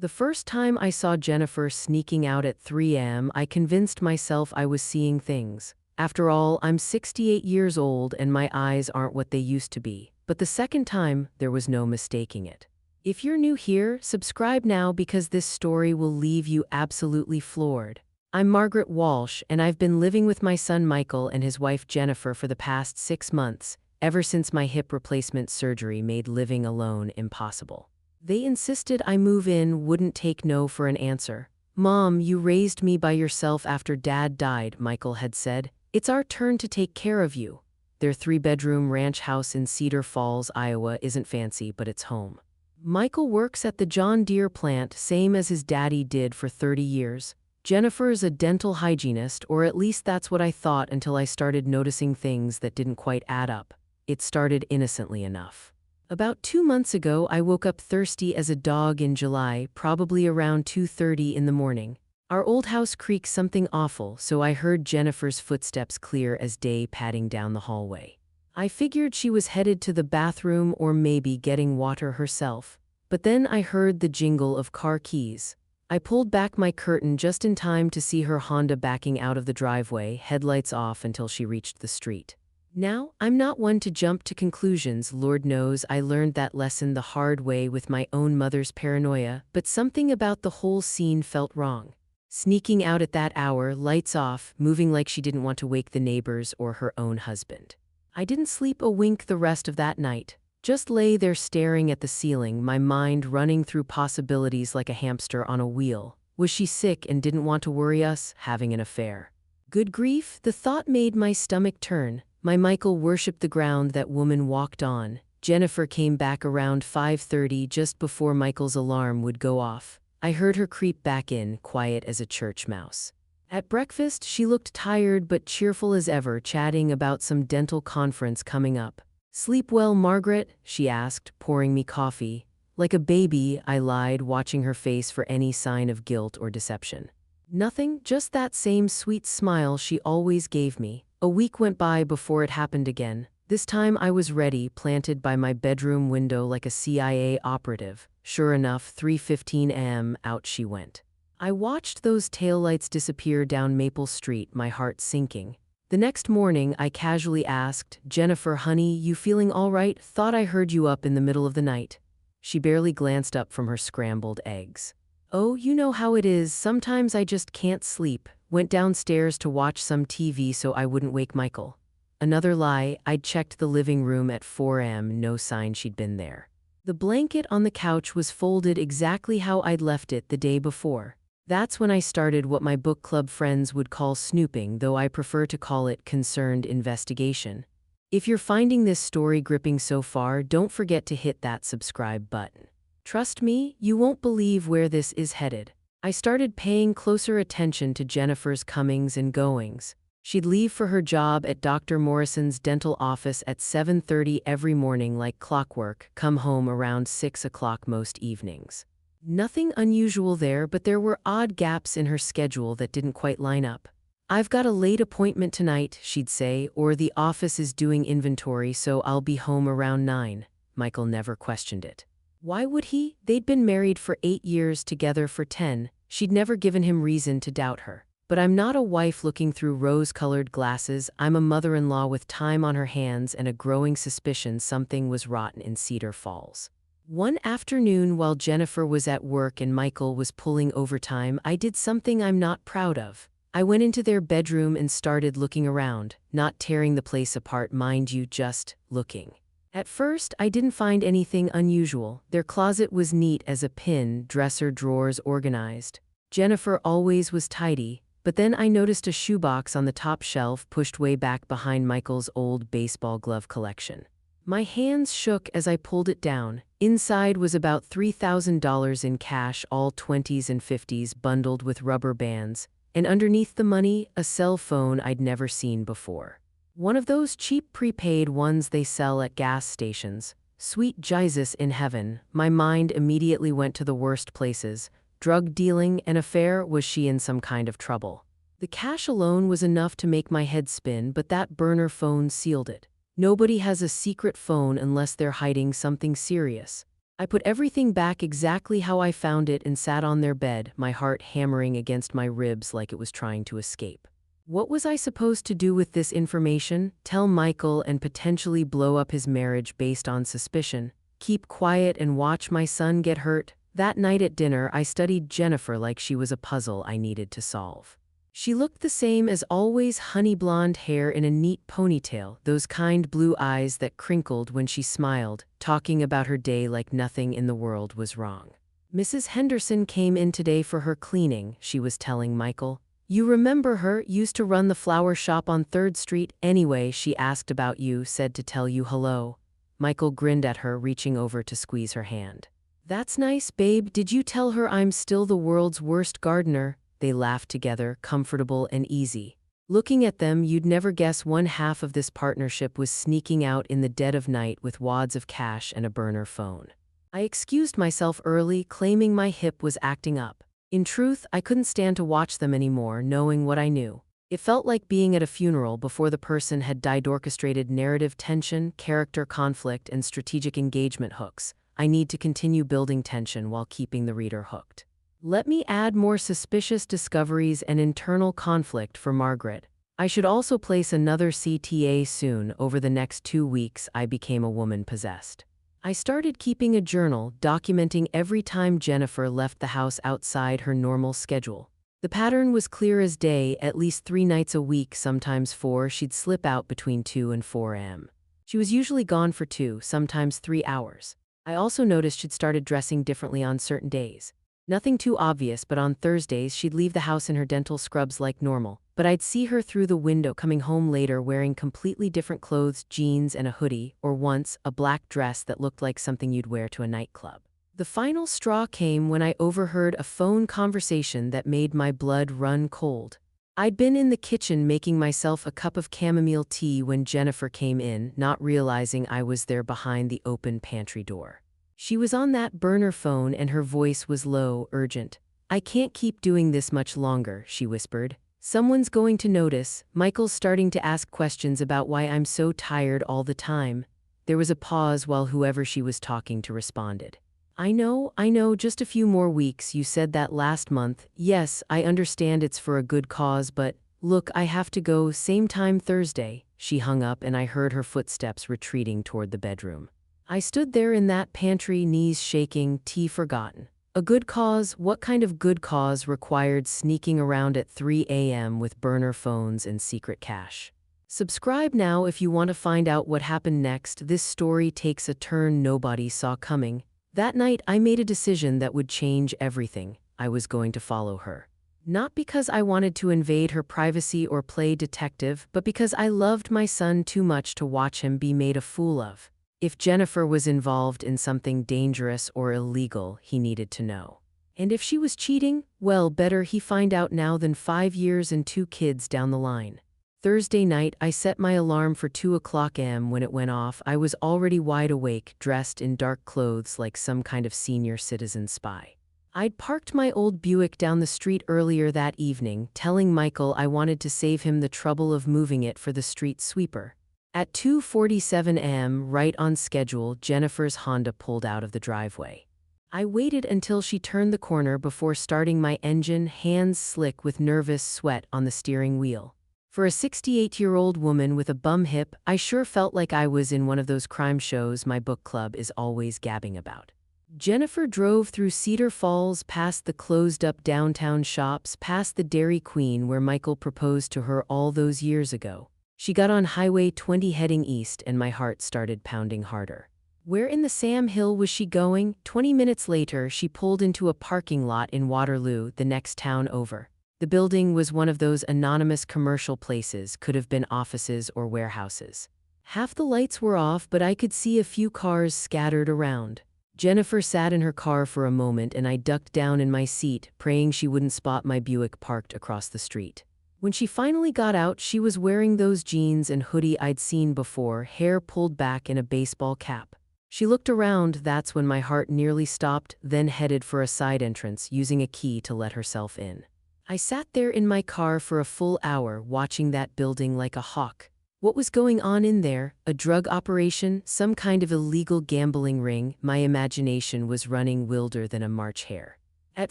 The first time I saw Jennifer sneaking out at 3 a.m., I convinced myself I was seeing things. After all, I'm 68 years old and my eyes aren't what they used to be. But the second time, there was no mistaking it. If you're new here, subscribe now because this story will leave you absolutely floored. I'm Margaret Walsh, and I've been living with my son Michael and his wife Jennifer for the past 6 months, ever since my hip replacement surgery made living alone impossible. They insisted I move in, wouldn't take no for an answer. "Mom, you raised me by yourself after Dad died," Michael had said. "It's our turn to take care of you." Their 3-bedroom ranch house in Cedar Falls, Iowa isn't fancy, but it's home. Michael works at the John Deere plant, same as his daddy did for 30 years. Jennifer's a dental hygienist, or at least that's what I thought until I started noticing things that didn't quite add up. It started innocently enough. About 2 months ago, I woke up thirsty as a dog in July, probably around 2:30 in the morning. Our old house creaks something awful, so I heard Jennifer's footsteps clear as day padding down the hallway. I figured she was headed to the bathroom or maybe getting water herself. But then I heard the jingle of car keys. I pulled back my curtain just in time to see her Honda backing out of the driveway, headlights off until she reached the street. Now, I'm not one to jump to conclusions. Lord knows I learned that lesson the hard way with my own mother's paranoia, but something about the whole scene felt wrong. Sneaking out at that hour, lights off, moving like she didn't want to wake the neighbors or her own husband. I didn't sleep a wink the rest of that night. Just lay there staring at the ceiling, my mind running through possibilities like a hamster on a wheel. Was she sick and didn't want to worry us, having an affair? Good grief, the thought made my stomach turn. My Michael worshipped the ground that woman walked on. Jennifer came back around 5:30, just before Michael's alarm would go off. I heard her creep back in, quiet as a church mouse. At breakfast, she looked tired but cheerful as ever, chatting about some dental conference coming up. "Sleep well, Margaret?" she asked, pouring me coffee. "Like a baby," I lied, watching her face for any sign of guilt or deception. "Nothing, just that same sweet smile she always gave me." A week went by before it happened again. This time I was ready, planted by my bedroom window like a CIA operative. Sure enough, 3:15 a.m., out she went. I watched those taillights disappear down Maple Street, my heart sinking. The next morning, I casually asked, "Jennifer, honey, you feeling all right? Thought I heard you up in the middle of the night." She barely glanced up from her scrambled eggs. "Oh, you know how it is, sometimes I just can't sleep." Went downstairs to watch some TV so I wouldn't wake Michael. Another lie, I'd checked the living room at 4 a.m., no sign she'd been there. The blanket on the couch was folded exactly how I'd left it the day before. That's when I started what my book club friends would call snooping, though I prefer to call it concerned investigation. If you're finding this story gripping so far, don't forget to hit that subscribe button. Trust me, you won't believe where this is headed. I started paying closer attention to Jennifer's comings and goings. She'd leave for her job at Dr. Morrison's dental office at 7:30 every morning like clockwork, come home around 6 o'clock most evenings. Nothing unusual there, but there were odd gaps in her schedule that didn't quite line up. "I've got a late appointment tonight," she'd say, or "the office is doing inventory, so I'll be home around 9. Michael never questioned it. Why would he? They'd been married for 8 years, together for 10. She'd never given him reason to doubt her. But I'm not a wife looking through rose-colored glasses. I'm a mother-in-law with time on her hands and a growing suspicion something was rotten in Cedar Falls. One afternoon while Jennifer was at work and Michael was pulling overtime, I did something I'm not proud of. I went into their bedroom and started looking around, not tearing the place apart, mind you, just looking. At first, I didn't find anything unusual. Their closet was neat as a pin, dresser drawers organized. Jennifer always was tidy, but then I noticed a shoebox on the top shelf pushed way back behind Michael's old baseball glove collection. My hands shook as I pulled it down. Inside was about $3,000 in cash, all 20s and 50s bundled with rubber bands, and underneath the money, a cell phone I'd never seen before. One of those cheap prepaid ones they sell at gas stations. Sweet Jesus in heaven, my mind immediately went to the worst places. Drug dealing, an affair, was she in some kind of trouble? The cash alone was enough to make my head spin, but that burner phone sealed it. Nobody has a secret phone unless they're hiding something serious. I put everything back exactly how I found it and sat on their bed, my heart hammering against my ribs like it was trying to escape. What was I supposed to do with this information? Tell Michael and potentially blow up his marriage based on suspicion? Keep quiet and watch my son get hurt? That night at dinner, I studied Jennifer like she was a puzzle I needed to solve. She looked the same as always, honey blonde hair in a neat ponytail, those kind blue eyes that crinkled when she smiled, talking about her day like nothing in the world was wrong. Mrs. Henderson came in today for her cleaning, she was telling Michael. You remember her, used to run the flower shop on 3rd Street. Anyway, she asked about you, said to tell you hello. Michael grinned at her, reaching over to squeeze her hand. That's nice, babe. Did you tell her I'm still the world's worst gardener? They laughed together, comfortable and easy. Looking at them, you'd never guess one half of this partnership was sneaking out in the dead of night with wads of cash and a burner phone. I excused myself early, claiming my hip was acting up. In truth, I couldn't stand to watch them anymore, knowing what I knew. It felt like being at a funeral before the person had died. Orchestrated narrative tension, character conflict, and strategic engagement hooks. I need to continue building tension while keeping the reader hooked. Let me add more suspicious discoveries and internal conflict for Margaret. I should also place another CTA soon. Over the next 2 weeks, I became a woman possessed. I started keeping a journal, documenting every time Jennifer left the house outside her normal schedule. The pattern was clear as day. At least 3 nights a week, sometimes 4, she'd slip out between 2 and 4 a.m. She was usually gone for 2, sometimes 3 hours. I also noticed she'd started dressing differently on certain days. Nothing too obvious, but on Thursdays she'd leave the house in her dental scrubs like normal. But I'd see her through the window coming home later wearing completely different clothes, jeans and a hoodie, or once, a black dress that looked like something you'd wear to a nightclub. The final straw came when I overheard a phone conversation that made my blood run cold. I'd been in the kitchen making myself a cup of chamomile tea when Jennifer came in, not realizing I was there behind the open pantry door. She was on that burner phone and her voice was low, urgent. I can't keep doing this much longer, she whispered. Someone's going to notice. Michael's starting to ask questions about why I'm so tired all the time. There was a pause while whoever she was talking to responded. I know, just a few more weeks. You said that last month. Yes, I understand it's for a good cause, but look, I have to go. Same time Thursday. She hung up and I heard her footsteps retreating toward the bedroom. I stood there in that pantry, knees shaking, tea forgotten. A good cause? What kind of good cause required sneaking around at 3 a.m. with burner phones and secret cash? Subscribe now if you want to find out what happened next. This story takes a turn nobody saw coming. That night, I made a decision that would change everything. I was going to follow her. Not because I wanted to invade her privacy or play detective, but because I loved my son too much to watch him be made a fool of. If Jennifer was involved in something dangerous or illegal, he needed to know. And if she was cheating, well, better he find out now than 5 years and 2 kids down the line. Thursday night, I set my alarm for 2 o'clock a.m. When it went off, I was already wide awake, dressed in dark clothes like some kind of senior citizen spy. I'd parked my old Buick down the street earlier that evening, telling Michael I wanted to save him the trouble of moving it for the street sweeper. At 2:47 a.m., right on schedule, Jennifer's Honda pulled out of the driveway. I waited until she turned the corner before starting my engine, hands slick with nervous sweat on the steering wheel. For a 68-year-old woman with a bum hip, I sure felt like I was in one of those crime shows my book club is always gabbing about. Jennifer drove through Cedar Falls, past the closed-up downtown shops, past the Dairy Queen where Michael proposed to her all those years ago. She got on Highway 20 heading east and my heart started pounding harder. Where in the Sam Hill was she going? 20 minutes later, she pulled into a parking lot in Waterloo, the next town over. The building was one of those anonymous commercial places, could have been offices or warehouses. Half the lights were off, but I could see a few cars scattered around. Jennifer sat in her car for a moment and I ducked down in my seat, praying she wouldn't spot my Buick parked across the street. When she finally got out, she was wearing those jeans and hoodie I'd seen before, hair pulled back in a baseball cap. She looked around. That's when my heart nearly stopped, then headed for a side entrance, using a key to let herself in. I sat there in my car for a full hour, watching that building like a hawk. What was going on in there? A drug operation? Some kind of illegal gambling ring? My imagination was running wilder than a March hare. At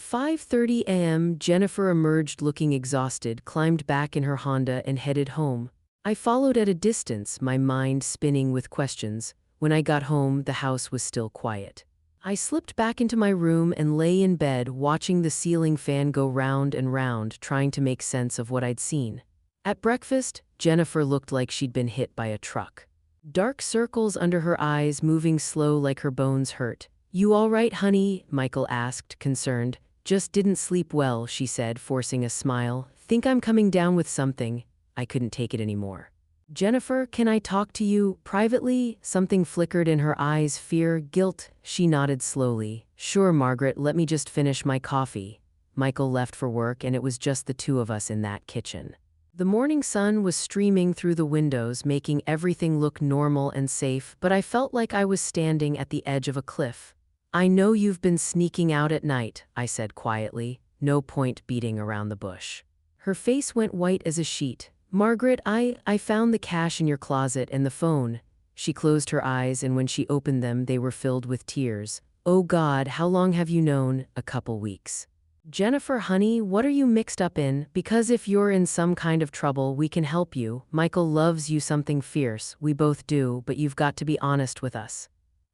5:30 a.m., Jennifer emerged looking exhausted, climbed back in her Honda and headed home. I followed at a distance, my mind spinning with questions. When I got home, the house was still quiet. I slipped back into my room and lay in bed, watching the ceiling fan go round and round, trying to make sense of what I'd seen. At breakfast, Jennifer looked like she'd been hit by a truck. Dark circles under her eyes, moving slow like her bones hurt. "You all right, honey?" Michael asked, concerned. "Just didn't sleep well," she said, forcing a smile. "Think I'm coming down with something." I couldn't take it anymore. "Jennifer, can I talk to you privately?" Something flickered in her eyes, fear, guilt. She nodded slowly. "Sure, Margaret, let me just finish my coffee." Michael left for work, and it was just the two of us in that kitchen. The morning sun was streaming through the windows, making everything look normal and safe, but I felt like I was standing at the edge of a cliff. "I know you've been sneaking out at night," I said quietly, no point beating around the bush. Her face went white as a sheet. "Margaret, I found the cash in your closet and the phone." She closed her eyes, and when she opened them, they were filled with tears. "Oh God, how long have you known?" "A couple weeks." "Jennifer, honey, what are you mixed up in? Because if you're in some kind of trouble, we can help you. Michael loves you something fierce, we both do, but you've got to be honest with us."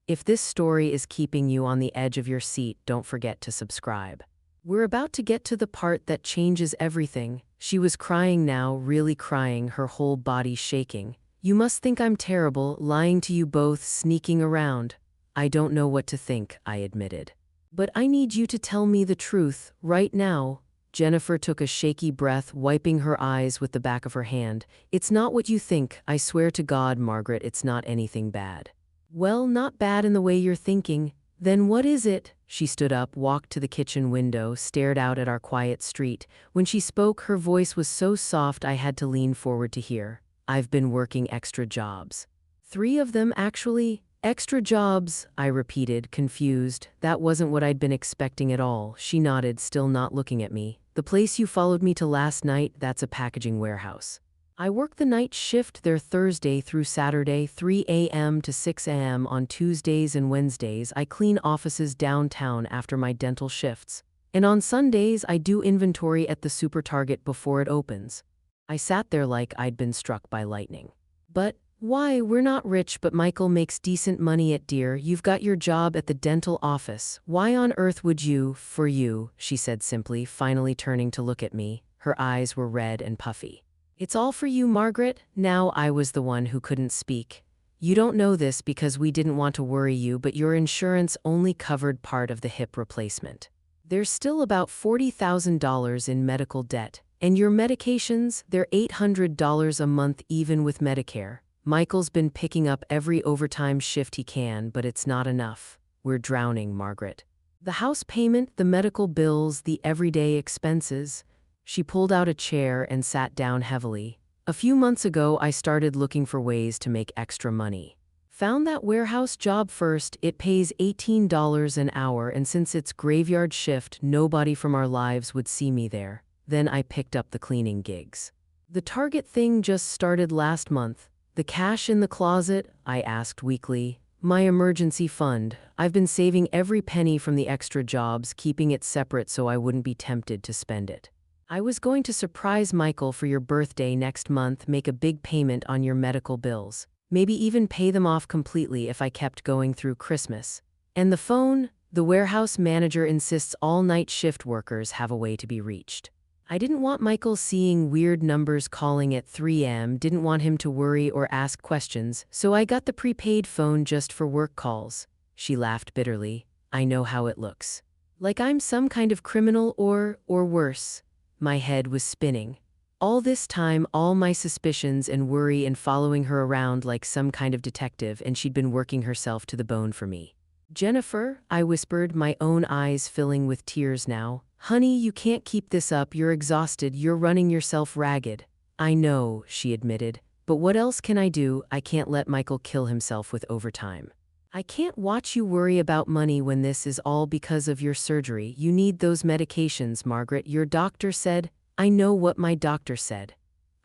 If this story is keeping you on the edge of your seat, don't forget to subscribe. We're about to get to the part that changes everything. She was crying now, really crying, her whole body shaking. "You must think I'm terrible, lying to you both, sneaking around." "I don't know what to think," I admitted. "But I need you to tell me the truth, right now." Jennifer took a shaky breath, wiping her eyes with the back of her hand. "It's not what you think, I swear to God, Margaret, it's not anything bad." "Well, not bad in the way you're thinking. Then what is it?" She stood up, walked to the kitchen window, stared out at our quiet street. When she spoke, her voice was so soft I had to lean forward to hear. "I've been working extra jobs." "3 of them, actually?" "Extra jobs," I repeated, confused. That wasn't what I'd been expecting at all. She nodded, still not looking at me. "The place you followed me to last night, that's a packaging warehouse. I work the night shift there Thursday through Saturday, 3 a.m. to 6 a.m. on Tuesdays and Wednesdays. I clean offices downtown after my dental shifts. And on Sundays, I do inventory at the Super Target before it opens." I sat there like I'd been struck by lightning. "But why? We're not rich, but Michael makes decent money at Deere. You've got your job at the dental office. Why on earth would you, for you?" she said simply, finally turning to look at me. Her eyes were red and puffy. "It's all for you, Margaret." Now I was the one who couldn't speak. "You don't know this because we didn't want to worry you, but your insurance only covered part of the hip replacement. There's still about $40,000 in medical debt. And your medications, they're $800 a month even with Medicare. Michael's been picking up every overtime shift he can, but it's not enough. We're drowning, Margaret. The house payment, the medical bills, the everyday expenses." She pulled out a chair and sat down heavily. "A few months ago, I started looking for ways to make extra money. Found that warehouse job first. It pays $18 an hour, and since it's graveyard shift, nobody from our lives would see me there. Then I picked up the cleaning gigs. The Target thing just started last month." "The cash in the closet?" I asked weakly. "My emergency fund. I've been saving every penny from the extra jobs, keeping it separate so I wouldn't be tempted to spend it. I was going to surprise Michael for your birthday next month, make a big payment on your medical bills. Maybe even pay them off completely if I kept going through Christmas. And the phone? The warehouse manager insists all night shift workers have a way to be reached. I didn't want Michael seeing weird numbers calling at 3 a.m., didn't want him to worry or ask questions, so I got the prepaid phone just for work calls." She laughed bitterly. "I know how it looks. Like I'm some kind of criminal or worse." My head was spinning. All this time, all my suspicions and worry and following her around like some kind of detective, and she'd been working herself to the bone for me. "Jennifer," I whispered, my own eyes filling with tears now. "Honey, you can't keep this up. You're exhausted. You're running yourself ragged." "I know," she admitted. "But what else can I do? I can't let Michael kill himself with overtime. I can't watch you worry about money when this is all because of your surgery. You need those medications, Margaret. Your doctor said." "I know what my doctor said."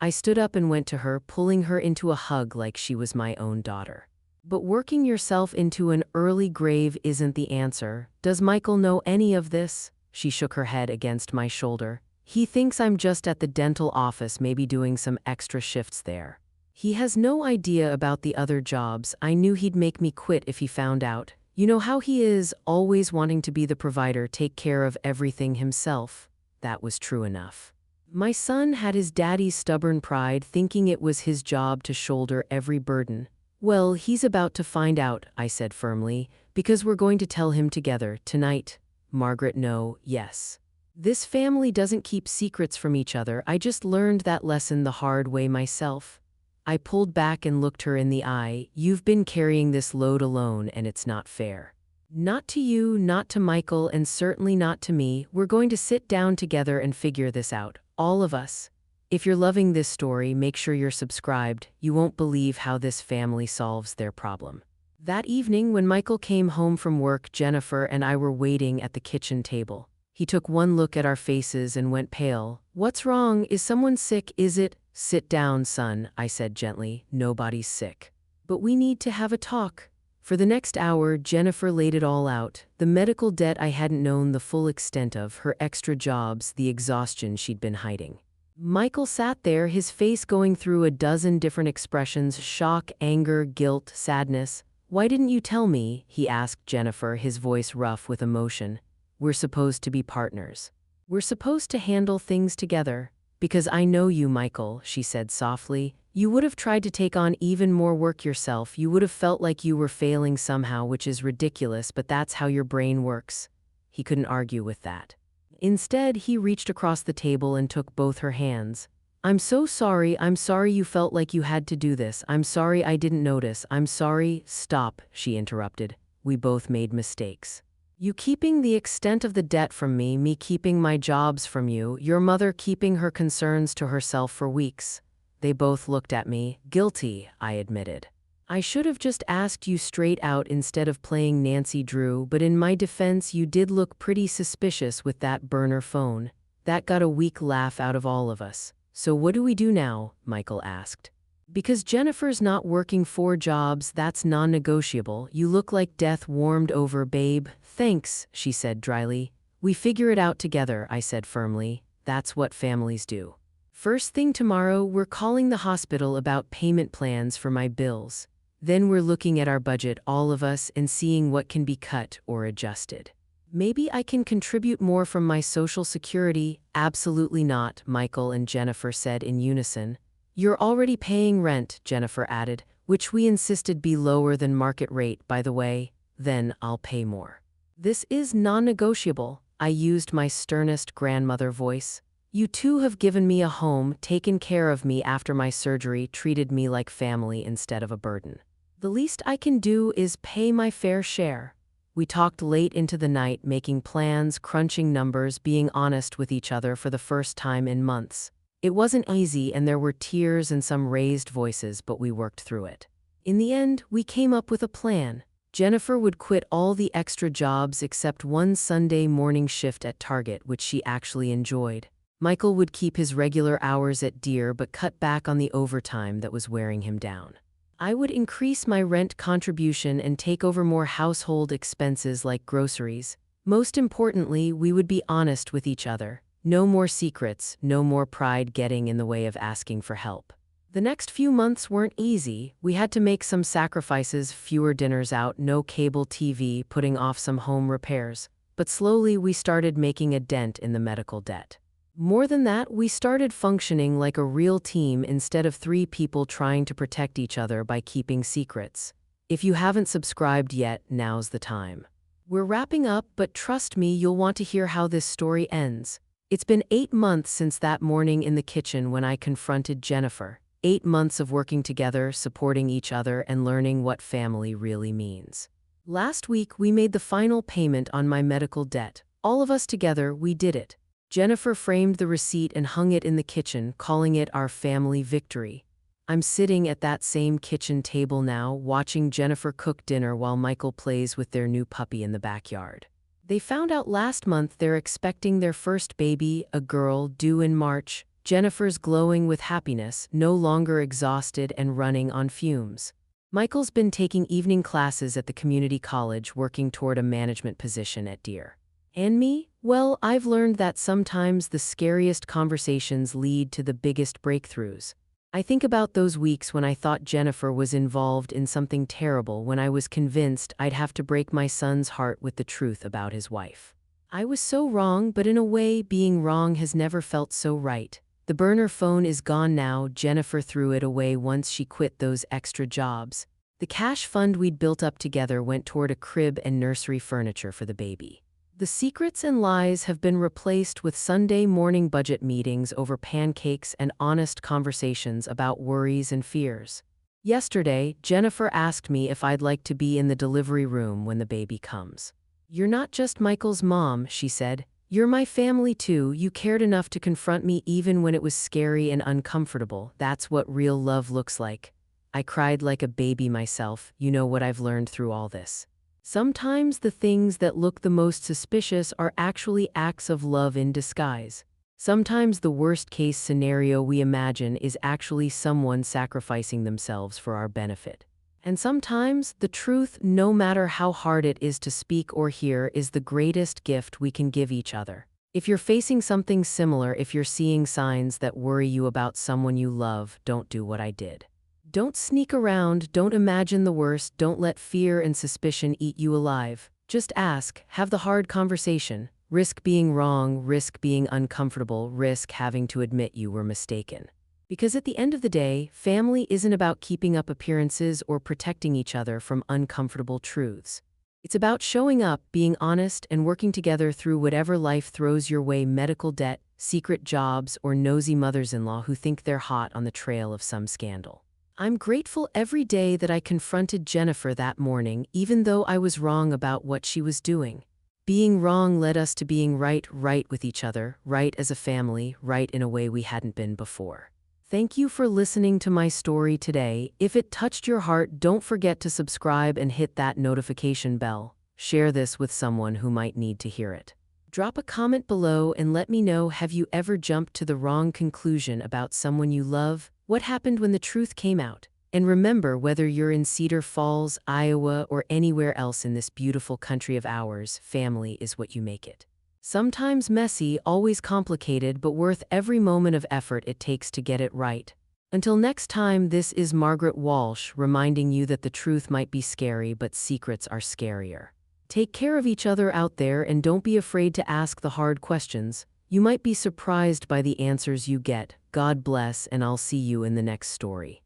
I stood up and went to her, pulling her into a hug like she was my own daughter. But working yourself into an early grave isn't the answer. Does Michael know any of this? She shook her head against my shoulder. He thinks I'm just at the dental office, maybe doing some extra shifts there. He has no idea about the other jobs. I knew he'd make me quit if he found out. You know how he is, always wanting to be the provider, take care of everything himself. That was true enough. My son had his daddy's stubborn pride, thinking it was his job to shoulder every burden. Well, he's about to find out, I said firmly, because we're going to tell him together, tonight. Margaret, no, yes. This family doesn't keep secrets from each other. I just learned that lesson the hard way myself. I pulled back and looked her in the eye. You've been carrying this load alone, and it's not fair. Not to you, not to Michael, and certainly not to me. We're going to sit down together and figure this out, all of us. If you're loving this story, make sure you're subscribed. You won't believe how this family solves their problem. That evening, when Michael came home from work, Jennifer and I were waiting at the kitchen table. He took one look at our faces and went pale. What's wrong? Is someone sick? Is it? Sit down, son, I said gently. Nobody's sick. But we need to have a talk. For the next hour, Jennifer laid it all out. The medical debt I hadn't known the full extent of, her extra jobs, the exhaustion she'd been hiding. Michael sat there, his face going through a dozen different expressions: shock, anger, guilt, sadness. Why didn't you tell me? He asked Jennifer, his voice rough with emotion. We're supposed to be partners. We're supposed to handle things together. Because I know you, Michael, she said softly. You would have tried to take on even more work yourself. You would have felt like you were failing somehow, which is ridiculous, but that's how your brain works. He couldn't argue with that. Instead, he reached across the table and took both her hands. I'm so sorry. I'm sorry you felt like you had to do this. I'm sorry I didn't notice. I'm sorry. Stop, she interrupted. We both made mistakes. You keeping the extent of the debt from me keeping my jobs from you, your mother keeping her concerns to herself for weeks. They both looked at me. Guilty, I admitted. I should have just asked you straight out instead of playing Nancy Drew, but in my defense, you did look pretty suspicious with that burner phone. That got a weak laugh out of all of us. So what do we do now? Michael asked. Because Jennifer's not working 4 jobs, that's non-negotiable. You look like death warmed over, babe. Thanks, she said dryly. We figure it out together, I said firmly. That's what families do. First thing tomorrow, we're calling the hospital about payment plans for my bills. Then we're looking at our budget, all of us, and seeing what can be cut or adjusted. Maybe I can contribute more from my Social Security. Absolutely not, Michael and Jennifer said in unison. You're already paying rent, Jennifer added, which we insisted be lower than market rate, by the way. Then I'll pay more. This is non-negotiable, I used my sternest grandmother voice. You two have given me a home, taken care of me after my surgery, treated me like family instead of a burden. The least I can do is pay my fair share. We talked late into the night, making plans, crunching numbers, being honest with each other for the first time in months. It wasn't easy, and there were tears and some raised voices, but we worked through it. In the end, we came up with a plan. Jennifer would quit all the extra jobs except one Sunday morning shift at Target, which she actually enjoyed. Michael would keep his regular hours at Deer but cut back on the overtime that was wearing him down. I would increase my rent contribution and take over more household expenses like groceries. Most importantly, we would be honest with each other. No more secrets, no more pride getting in the way of asking for help. The next few months weren't easy. We had to make some sacrifices, fewer dinners out, no cable TV, putting off some home repairs. But slowly we started making a dent in the medical debt. More than that, we started functioning like a real team instead of 3 people trying to protect each other by keeping secrets. If you haven't subscribed yet, now's the time. We're wrapping up, but trust me, you'll want to hear how this story ends. It's been 8 months since that morning in the kitchen when I confronted Jennifer. 8 months of working together, supporting each other, and learning what family really means. Last week, we made the final payment on my medical debt. All of us together, we did it. Jennifer framed the receipt and hung it in the kitchen, calling it our family victory. I'm sitting at that same kitchen table now, watching Jennifer cook dinner while Michael plays with their new puppy in the backyard. They found out last month they're expecting their first baby, a girl, due in March. Jennifer's glowing with happiness, no longer exhausted and running on fumes. Michael's been taking evening classes at the community college, working toward a management position at Deere. And me? Well, I've learned that sometimes the scariest conversations lead to the biggest breakthroughs. I think about those weeks when I thought Jennifer was involved in something terrible, when I was convinced I'd have to break my son's heart with the truth about his wife. I was so wrong, but in a way, being wrong has never felt so right. The burner phone is gone now. Jennifer threw it away once she quit those extra jobs. The cash fund we'd built up together went toward a crib and nursery furniture for the baby. The secrets and lies have been replaced with Sunday morning budget meetings over pancakes and honest conversations about worries and fears. Yesterday, Jennifer asked me if I'd like to be in the delivery room when the baby comes. "You're not just Michael's mom," she said. "You're my family too. You cared enough to confront me even when it was scary and uncomfortable. That's what real love looks like." I cried like a baby myself. You know what I've learned through all this? Sometimes the things that look the most suspicious are actually acts of love in disguise. Sometimes the worst-case scenario we imagine is actually someone sacrificing themselves for our benefit. And sometimes the truth, no matter how hard it is to speak or hear, is the greatest gift we can give each other. If you're facing something similar, if you're seeing signs that worry you about someone you love, don't do what I did. Don't sneak around, don't imagine the worst, don't let fear and suspicion eat you alive. Just ask, have the hard conversation. Risk being wrong, risk being uncomfortable, risk having to admit you were mistaken. Because at the end of the day, family isn't about keeping up appearances or protecting each other from uncomfortable truths. It's about showing up, being honest, and working together through whatever life throws your way: medical debt, secret jobs, or nosy mothers-in-law who think they're hot on the trail of some scandal. I'm grateful every day that I confronted Jennifer that morning, even though I was wrong about what she was doing. Being wrong led us to being right with each other, right as a family, right in a way we hadn't been before. Thank you for listening to my story today. If it touched your heart, don't forget to subscribe and hit that notification bell. Share this with someone who might need to hear it. Drop a comment below and let me know, have you ever jumped to the wrong conclusion about someone you love? What happened when the truth came out? And remember, whether you're in Cedar Falls, Iowa, or anywhere else in this beautiful country of ours, family is what you make it. Sometimes messy, always complicated, but worth every moment of effort it takes to get it right. Until next time, this is Margaret Walsh reminding you that the truth might be scary, but secrets are scarier. Take care of each other out there, and don't be afraid to ask the hard questions. You might be surprised by the answers you get. God bless, and I'll see you in the next story.